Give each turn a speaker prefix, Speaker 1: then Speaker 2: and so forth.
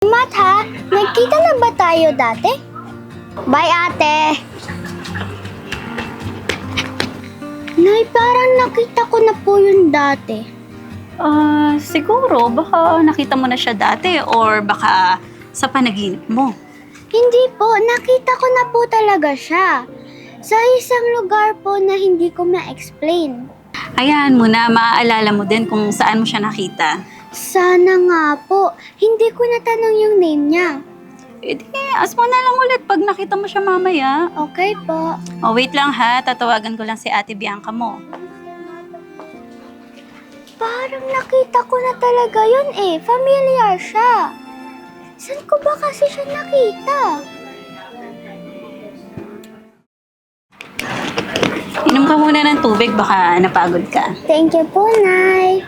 Speaker 1: Mat ha, nagkita na ba tayo dati? Bye ate! Nay, parang nakita ko na po yun dati.
Speaker 2: Siguro, baka nakita mo na siya dati or baka sa panaginip mo.
Speaker 1: Hindi po, nakita ko na po talaga siya. Sa isang lugar po na hindi ko ma-explain.
Speaker 2: Hayaan mo na, maaalala mo din kung saan mo siya nakita.
Speaker 1: Sana nga po, hindi ko natanong yung name niya.
Speaker 2: E di, ask mo na lang ulit pag nakita mo siya mamaya.
Speaker 1: Okay po.
Speaker 2: Oh, wait lang ha, tatawagan ko lang si Ate Bianca mo.
Speaker 1: Parang nakita ko na talaga yun eh. Familiar siya. Saan ko ba kasi siya nakita?
Speaker 2: Inom ka muna ng tubig, baka napagod ka.
Speaker 1: Thank you po, Nay.